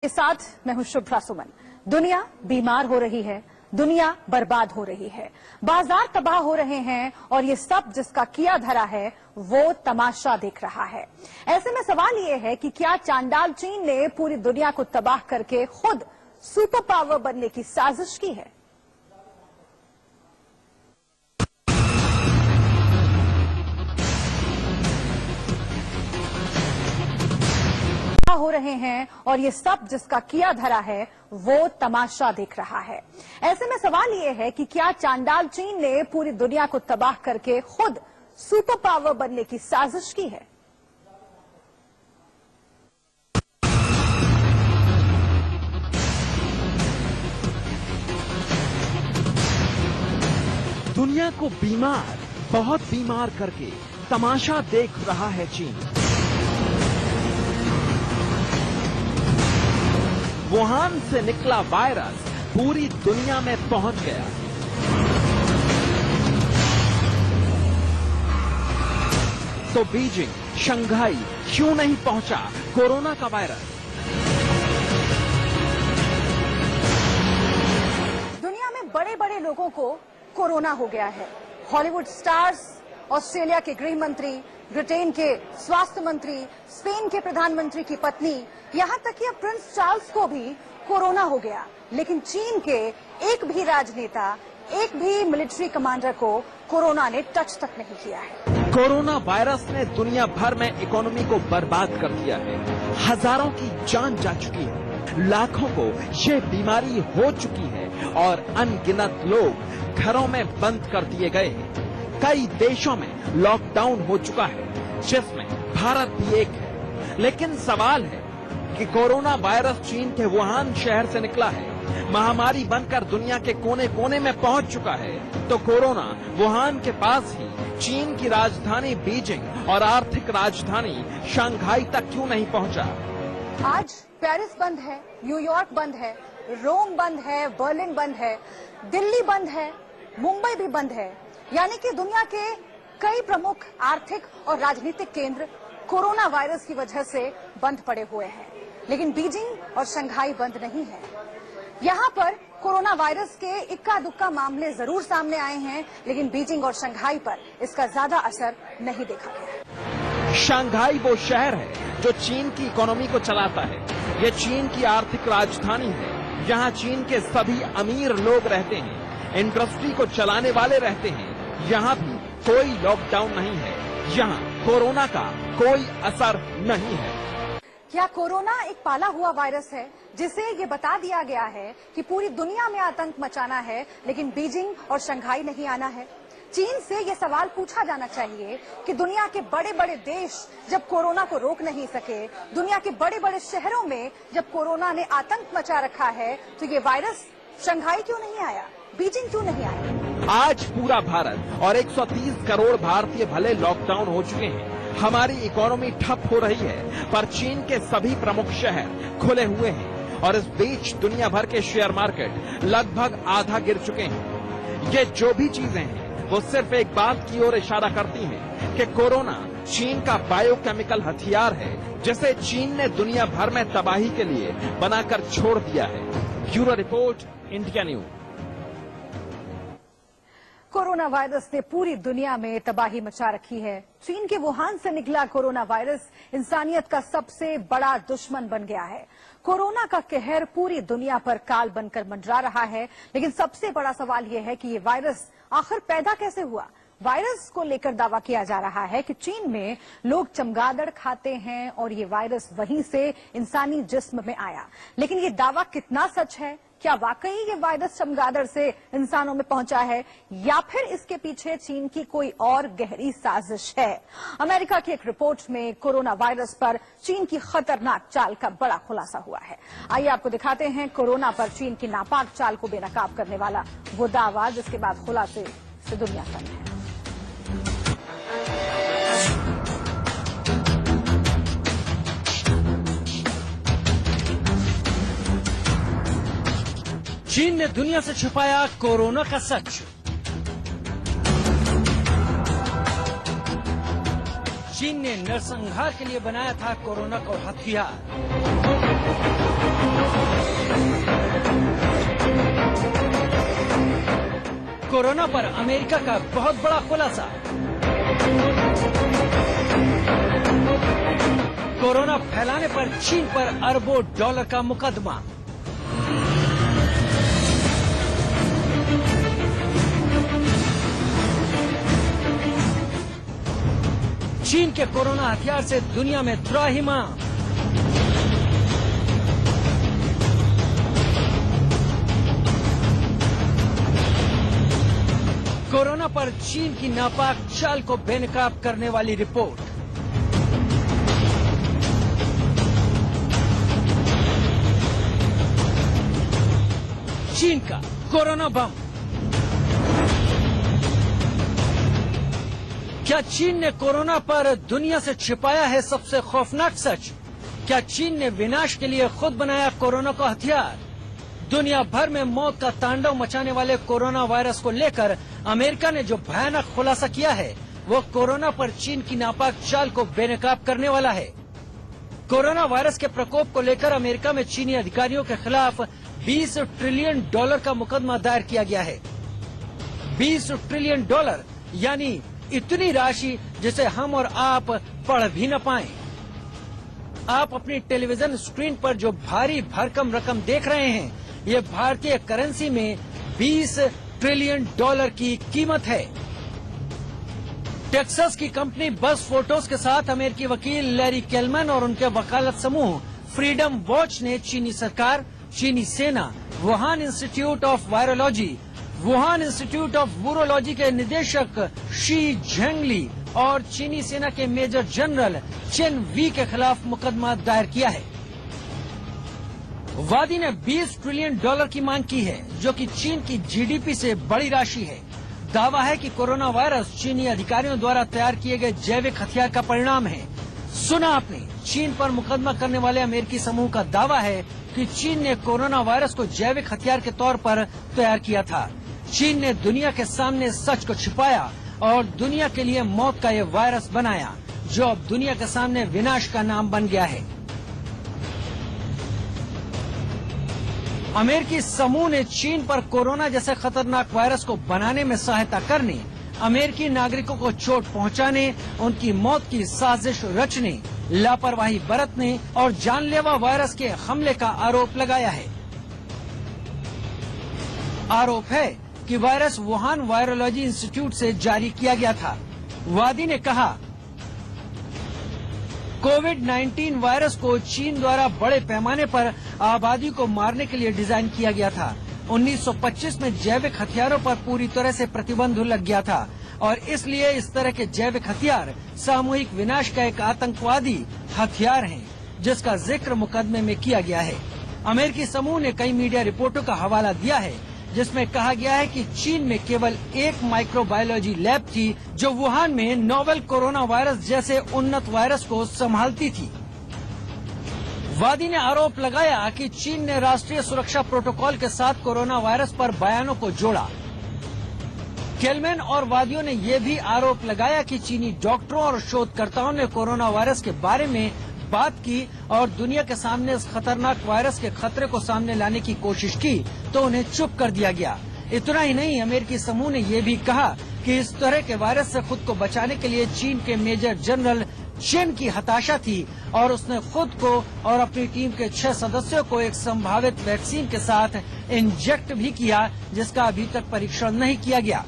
के साथ मैं हूं शुभ्रा सुमन। दुनिया बीमार हो रही है, दुनिया बर्बाद हो रही है, बाजार तबाह हो रहे हैं और ये सब जिसका किया धरा है वो तमाशा देख रहा है। ऐसे में सवाल ये है कि क्या चांडाल चीन ने पूरी दुनिया को तबाह करके खुद सुपर पावर बनने की साजिश की है? हो रहे हैं और ये सब जिसका किया धरा है वो तमाशा देख रहा है। ऐसे में सवाल ये है कि क्या चांडाल चीन ने पूरी दुनिया को तबाह करके खुद सुपर पावर बनने की साजिश की है? दुनिया को बीमार, बहुत बीमार करके तमाशा देख रहा है चीन। वुहान से निकला वायरस पूरी दुनिया में पहुंच गया। तो बीजिंग, शंघाई क्यों नहीं पहुंचा कोरोना का वायरस? दुनिया में बड़े बड़े लोगों को कोरोना हो गया है। हॉलीवुड स्टार्स, ऑस्ट्रेलिया के गृह मंत्री, ब्रिटेन के स्वास्थ्य मंत्री, स्पेन के प्रधानमंत्री की पत्नी, यहाँ तक कि अब प्रिंस चार्ल्स को भी कोरोना हो गया। लेकिन चीन के एक भी राजनेता, एक भी मिलिट्री कमांडर को कोरोना ने टच तक नहीं किया है। कोरोना वायरस ने दुनिया भर में इकोनॉमी को बर्बाद कर दिया है। हजारों की जान जा चुकी है, लाखों को ये बीमारी हो चुकी है और अनगिनत लोग घरों में बंद कर दिए गए हैं। कई देशों में लॉकडाउन हो चुका है, जिसमें भारत भी एक है। लेकिन सवाल है कि कोरोना वायरस चीन के वुहान शहर से निकला है, महामारी बनकर दुनिया के कोने कोने में पहुंच चुका है, तो कोरोना वुहान के पास ही चीन की राजधानी बीजिंग और आर्थिक राजधानी शंघाई तक क्यों नहीं पहुंचा? आज पेरिस बंद है, न्यूयॉर्क बंद है, रोम बंद है, बर्लिन बंद है, दिल्ली बंद है, मुंबई भी बंद है। यानी कि दुनिया के कई प्रमुख आर्थिक और राजनीतिक केंद्र कोरोना वायरस की वजह से बंद पड़े हुए हैं। लेकिन बीजिंग और शंघाई बंद नहीं है। यहाँ पर कोरोना वायरस के इक्का दुक्का मामले जरूर सामने आए हैं, लेकिन बीजिंग और शंघाई पर इसका ज्यादा असर नहीं देखा गया। शंघाई वो शहर है जो चीन की इकोनॉमी को चलाता है। ये चीन की आर्थिक राजधानी है। यहाँ चीन के सभी अमीर लोग रहते हैं, इंडस्ट्री को चलाने वाले रहते हैं। यहाँ भी कोई लॉकडाउन नहीं है, यहाँ कोरोना का कोई असर नहीं है। क्या कोरोना एक पाला हुआ वायरस है जिसे ये बता दिया गया है कि पूरी दुनिया में आतंक मचाना है, लेकिन बीजिंग और शंघाई नहीं आना है? चीन से ये सवाल पूछा जाना चाहिए कि दुनिया के बड़े बड़े देश जब कोरोना को रोक नहीं सके, दुनिया के बड़े बड़े शहरों में जब कोरोना ने आतंक मचा रखा है, तो ये वायरस शंघाई क्यों नहीं आया, बीजिंग क्यों नहीं आया? आज पूरा भारत और 130 करोड़ भारतीय भले लॉकडाउन हो चुके हैं, हमारी इकोनॉमी ठप हो रही है, पर चीन के सभी प्रमुख शहर खुले हुए हैं और इस बीच दुनिया भर के शेयर मार्केट लगभग आधा गिर चुके हैं। ये जो भी चीजें हैं वो सिर्फ एक बात की ओर इशारा करती हैं कि कोरोना चीन का बायोकेमिकल हथियार है, जिसे चीन ने दुनिया भर में तबाही के लिए बनाकर छोड़ दिया है। Bureau report, India news. Corona virus ने पूरी दुनिया में तबाही मचा रखी है। चीन के वुहान से निकला कोरोना वायरस इंसानियत का सबसे बड़ा दुश्मन बन गया है। कोरोना का कहर पूरी दुनिया पर काल बनकर मंडरा रहा है, लेकिन सबसे बड़ा सवाल यह है कि ये वायरस आखिर पैदा कैसे हुआ? वायरस को लेकर दावा किया जा रहा है कि चीन में लोग चमगादड़ खाते हैं और ये वायरस वहीं से इंसानी जिस्म में आया। लेकिन ये दावा कितना सच है? क्या वाकई ये वायरस चमगादड़ से इंसानों में पहुंचा है या फिर इसके पीछे चीन की कोई और गहरी साजिश है? अमेरिका की एक रिपोर्ट में कोरोना वायरस पर चीन की खतरनाक चाल का बड़ा खुलासा हुआ है। आइए आपको दिखाते हैं कोरोना पर चीन की नापाक चाल को बेनकाब करने वाला वो दावा जिसके बाद खुलासे से दुनिया तंग है। चीन ने दुनिया से छुपाया कोरोना का सच। चीन ने नरसंहार के लिए बनाया था कोरोना को हथियार। कोरोना पर अमेरिका का बहुत बड़ा खुलासा। कोरोना फैलाने पर चीन पर अरबों डॉलर का मुकदमा। चीन के कोरोना हथियार से दुनिया में त्राहिमाम। कोरोना पर चीन की नापाक चाल को बेनकाब करने वाली रिपोर्ट। चीन का कोरोना बम। क्या चीन ने कोरोना पर दुनिया से छिपाया है सबसे खौफनाक सच? क्या चीन ने विनाश के लिए खुद बनाया कोरोना का हथियार? दुनिया भर में मौत का तांडव मचाने वाले कोरोना वायरस को लेकर अमेरिका ने जो भयानक खुलासा किया है वो कोरोना पर चीन की नापाक चाल को बेनकाब करने वाला है। कोरोना वायरस के प्रकोप को लेकर अमेरिका में चीनी अधिकारियों के खिलाफ $20 ट्रिलियन का मुकदमा दायर किया गया है। $20 ट्रिलियन यानी इतनी राशि जिसे हम और आप पढ़ भी न पाएं। आप अपनी टेलीविजन स्क्रीन पर जो भारी भरकम रकम देख रहे हैं ये भारतीय करेंसी में $20 ट्रिलियन की कीमत है। टेक्सास की कंपनी बस फोटोज के साथ अमेरिकी वकील लैरी केलमन और उनके वकालत समूह फ्रीडम वॉच ने चीनी सरकार, चीनी सेना, Wuhan Institute of virology, Wuhan Institute of virology के निदेशक शी झेंगली और चीनी सेना के मेजर जनरल चेन वी के खिलाफ मुकदमा दायर किया है। वादी ने $20 ट्रिलियन की मांग की है जो कि चीन की जीडीपी से बड़ी राशि है। दावा है कि कोरोना वायरस चीनी अधिकारियों द्वारा तैयार किए गए जैविक हथियार का परिणाम है। सुना आपने, चीन पर मुकदमा करने वाले अमेरिकी समूह का दावा है कि चीन ने कोरोना वायरस को जैविक हथियार के तौर पर तैयार किया था। चीन ने दुनिया के सामने सच को छिपाया और दुनिया के लिए मौत का ये वायरस बनाया जो अब दुनिया के सामने विनाश का नाम बन गया है। अमेरिकी समूह ने चीन पर कोरोना जैसे खतरनाक वायरस को बनाने में सहायता करने, अमेरिकी नागरिकों को चोट पहुंचाने, उनकी मौत की साजिश रचने, लापरवाही बरतने और जानलेवा वायरस के हमले का आरोप लगाया है। आरोप है कि वायरस वुहान वायरोलॉजी इंस्टीट्यूट से जारी किया गया था। वादी ने कहा, कोविड-19 वायरस को चीन द्वारा बड़े पैमाने पर आबादी को मारने के लिए डिजाइन किया गया था। 1925 में जैविक हथियारों पर पूरी तरह से प्रतिबंध लग गया था और इसलिए इस तरह के जैविक हथियार सामूहिक विनाश का एक आतंकवादी हथियार हैं, जिसका जिक्र मुकदमे में किया गया है। अमेरिकी समूह ने कई मीडिया रिपोर्टों का हवाला दिया है जिसमें कहा गया है कि चीन में केवल एक माइक्रोबायोलॉजी लैब थी जो वुहान में नोवेल कोरोना वायरस जैसे उन्नत वायरस को संभालती थी। वादी ने आरोप लगाया कि चीन ने राष्ट्रीय सुरक्षा प्रोटोकॉल के साथ कोरोना वायरस पर बयानों को जोड़ा। केलमैन और वादियों ने यह भी आरोप लगाया कि चीनी डॉक्टरों और शोधकर्ताओं ने कोरोना वायरस के बारे में बात की और दुनिया के सामने इस खतरनाक वायरस के खतरे को सामने लाने की कोशिश की तो उन्हें चुप कर दिया गया। इतना ही नहीं, अमेरिकी समूह ने यह भी कहा कि इस तरह के वायरस से खुद को बचाने के लिए चीन के मेजर जनरल चेन की हताशा थी और उसने खुद को और अपनी टीम के 6 सदस्यों को एक संभावित वैक्सीन के साथ इंजेक्ट भी किया जिसका अभी तक परीक्षण नहीं किया गया।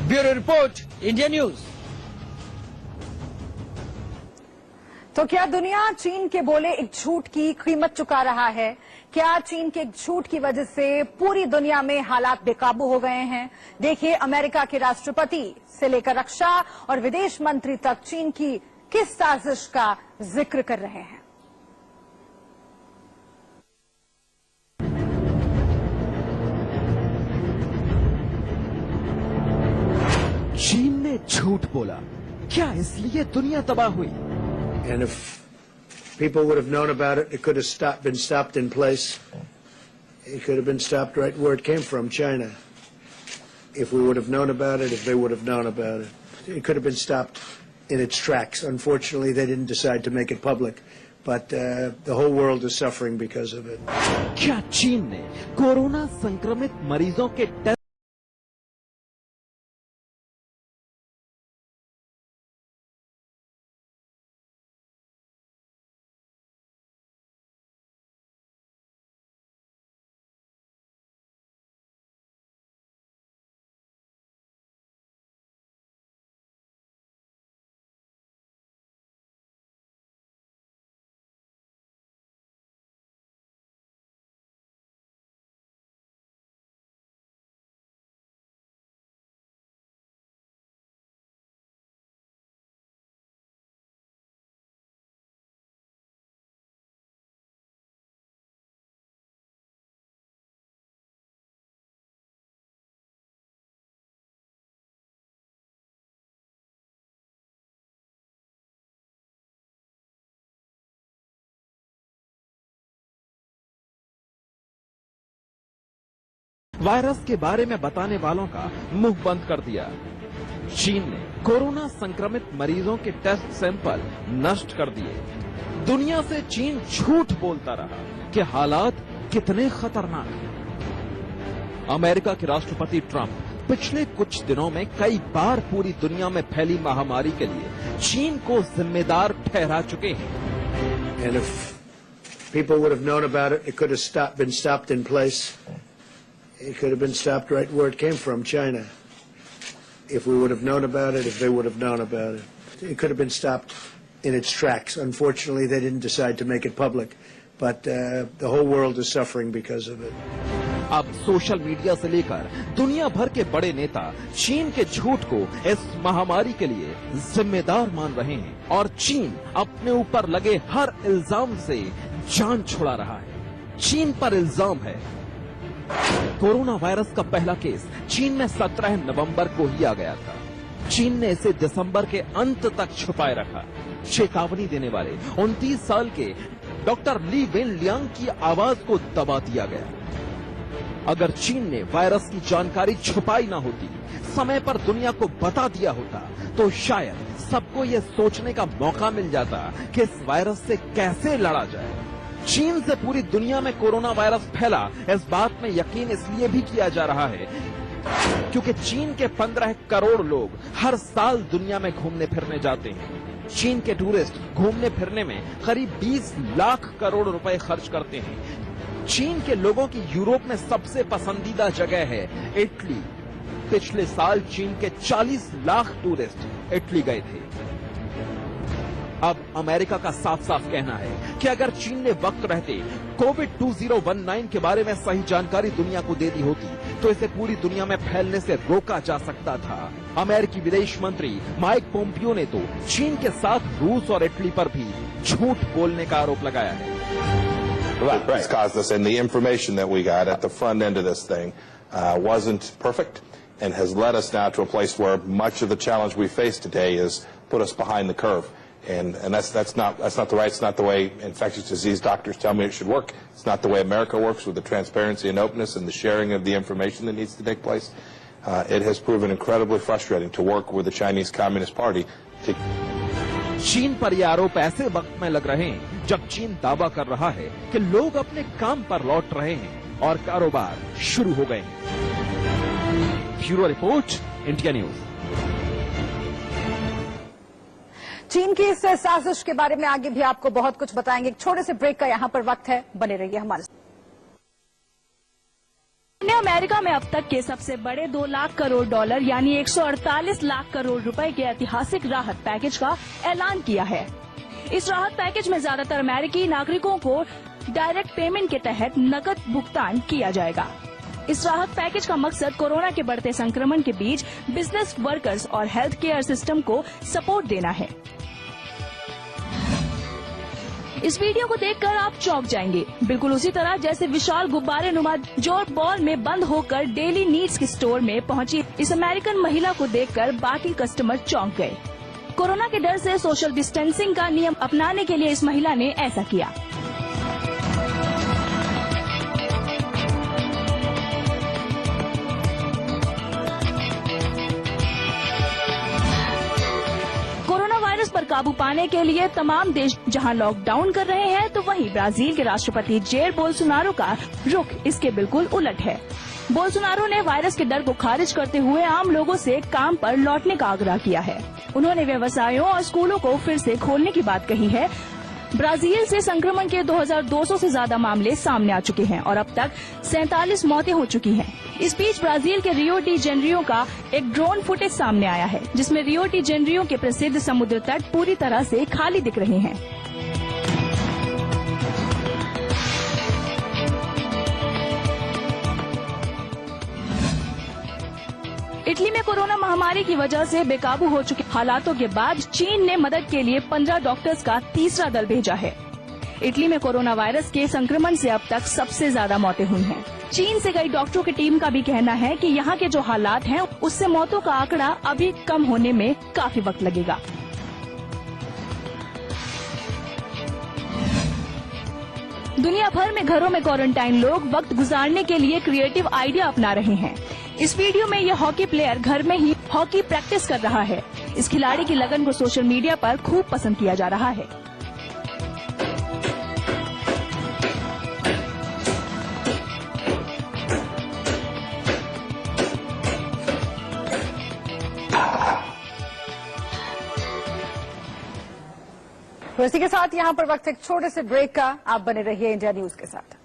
Bureau report, India news. तो क्या दुनिया चीन के बोले एक झूठ की कीमत चुका रहा है? क्या चीन के एक झूठ की वजह से पूरी दुनिया में हालात बेकाबू हो गए हैं? देखिए, अमेरिका के राष्ट्रपति से लेकर रक्षा और विदेश मंत्री तक चीन की किस साजिश का जिक्र कर रहे हैं। चीन ने झूठ बोला, क्या इसलिए दुनिया तबाह हुई? And if people would have known about it, it could have been stopped in place. It could have been stopped right where it came from, China. If we would have known about it, if they would have known about it, it could have been stopped in its tracks. Unfortunately, they didn't decide to make it public. but the whole world is suffering because of it. क्या चीन ने corona संक्रमित मरीजों के test virus के बारे में बताने वालों का मुंह बंद कर दिया। चीन ने कोरोना संक्रमित मरीजों के टेस्ट सैंपल नष्ट कर दिए। दुनिया से चीन झूठ बोलता रहा कि हालात कितने खतरनाक हैं। अमेरिका के राष्ट्रपति ट्रंप पिछले कुछ दिनों में कई बार पूरी दुनिया में फैली महामारी के लिए चीन को जिम्मेदार ठहरा चुके हैं। And if people would have known about it, it could have been stopped in place. It could have been stopped right where it came from, China. If we would have known about it, if they would have known about it, it could have been stopped in its tracks. Unfortunately, they didn't decide to make it public, but the whole world is suffering because of it. अब social media से लेकर दुनिया भर के बड़े नेता चीन के झूठ को इस महामारी के लिए जिम्मेदार मान रहे हैं और चीन अपने ऊपर लगे हर इल्जाम से जान छुड़ा रहा है। चीन पर इल्जाम है कोरोना वायरस का पहला केस चीन में 17 नवंबर को ही आ गया था। चीन ने इसे दिसंबर के अंत तक छुपाए रखा। चेतावनी देने वाले 29 साल के डॉक्टर ली वेनलियांग की आवाज को दबा दिया गया। अगर चीन ने वायरस की जानकारी छुपाई ना होती, समय पर दुनिया को बता दिया होता, तो शायद सबको ये सोचने का मौका मिल जाता कि इस वायरस से कैसे लड़ा जाए। चीन से पूरी दुनिया में कोरोना वायरस फैला, इस बात में यकीन इसलिए भी किया जा रहा है क्योंकि चीन के 15 करोड़ लोग हर साल दुनिया में घूमने फिरने जाते हैं। चीन के टूरिस्ट घूमने फिरने में करीब 20 लाख करोड़ रुपए खर्च करते हैं। चीन के लोगों की यूरोप में सबसे पसंदीदा जगह है इटली। पिछले साल चीन के 40 लाख टूरिस्ट इटली गए थे। अब अमेरिका का साफ साफ कहना है कि अगर चीन ने वक्त रहते कोविड 2019 के बारे में सही जानकारी दुनिया को दे दी होती, तो इसे पूरी दुनिया में फैलने से रोका जा सकता था। अमेरिकी विदेश मंत्री माइक पोम्पियो ने तो चीन के साथ रूस और इटली पर भी झूठ बोलने का आरोप लगाया है। It's caused us, and the information that we got at the front end of this thing wasn't perfect, and has led us now to a place where much of the challenge we face today is put us behind the curve, and that's not the right. It's not the way infectious disease doctors tell me it should work. It's not the way America works with the transparency and openness and the sharing of the information that needs to take place. It has proven incredibly frustrating to work with the Chinese Communist Party to चीन पर ये आरोप ऐसे वक्त में लग रहे हैं जब चीन दावा कर रहा है कि लोग अपने काम पर लौट रहे हैं और कारोबार शुरू हो गए हैं। Bureau report, India news. चीन की इस साजिश के बारे में आगे भी आपको बहुत कुछ बताएंगे। एक छोटे से ब्रेक का यहां पर वक्त है, बने रहिए हमारे साथ। अमेरिका में अब तक के सबसे बड़े $2 लाख करोड़ यानी 148 लाख करोड़ रुपए के ऐतिहासिक राहत पैकेज का ऐलान किया है। इस राहत पैकेज में ज्यादातर अमेरिकी नागरिकों को डायरेक्ट पेमेंट के तहत नकद भुगतान किया जाएगा। इस राहत पैकेज का मकसद कोरोना के बढ़ते संक्रमण के बीच बिजनेस वर्कर्स और हेल्थ केयर सिस्टम को सपोर्ट देना है। इस वीडियो को देखकर आप चौंक जाएंगे, बिल्कुल उसी तरह जैसे विशाल गुब्बारे नुमा जॉर्ज बॉल में बंद होकर डेली नीड्स के स्टोर में पहुंची इस अमेरिकन महिला को देखकर बाकी कस्टमर चौंक गए। कोरोना के डर से सोशल डिस्टेंसिंग का नियम अपनाने के लिए इस महिला ने ऐसा किया। कोरोना वायरस पर पर काबू पाने के लिए तमाम देश जहां लॉकडाउन कर रहे हैं, तो वहीं ब्राजील के राष्ट्रपति जेर बोल्सोनारो का रुख इसके बिल्कुल उलट है। बोल्सोनारो ने वायरस के डर को खारिज करते हुए आम लोगों से काम पर लौटने का आग्रह किया है। उन्होंने व्यवसायों और स्कूलों को फिर से खोलने की बात कही है। ब्राजील से संक्रमण के 2200 से ज्यादा मामले सामने आ चुके हैं और अब तक 47 मौतें हो चुकी हैं। इस बीच ब्राजील के रियो डी जेनेरियो का एक ड्रोन फुटेज सामने आया है, जिसमें रियो डी जेनेरियो के प्रसिद्ध समुद्र तट पूरी तरह से खाली दिख रहे हैं। इटली में कोरोना महामारी की वजह से बेकाबू हो चुके हालातों के बाद चीन ने मदद के लिए 15 डॉक्टर्स का तीसरा दल भेजा है। इटली में कोरोना वायरस के संक्रमण से अब तक सबसे ज्यादा मौतें हुई हैं। चीन से गई डॉक्टरों की टीम का भी कहना है कि यहाँ के जो हालात हैं, उससे मौतों का आंकड़ा अभी कम होने में काफी वक्त लगेगा। दुनिया भर में घरों में क्वारंटाइन लोग वक्त गुजारने के लिए क्रिएटिव आइडिया अपना रहे हैं। इस वीडियो में यह हॉकी प्लेयर घर में ही हॉकी प्रैक्टिस कर रहा है। इस खिलाड़ी की लगन को सोशल मीडिया पर खूब पसंद किया जा रहा है। तो इसी के साथ यहाँ पर वक्त एक छोटे से ब्रेक का। आप बने रहिए इंडिया न्यूज के साथ।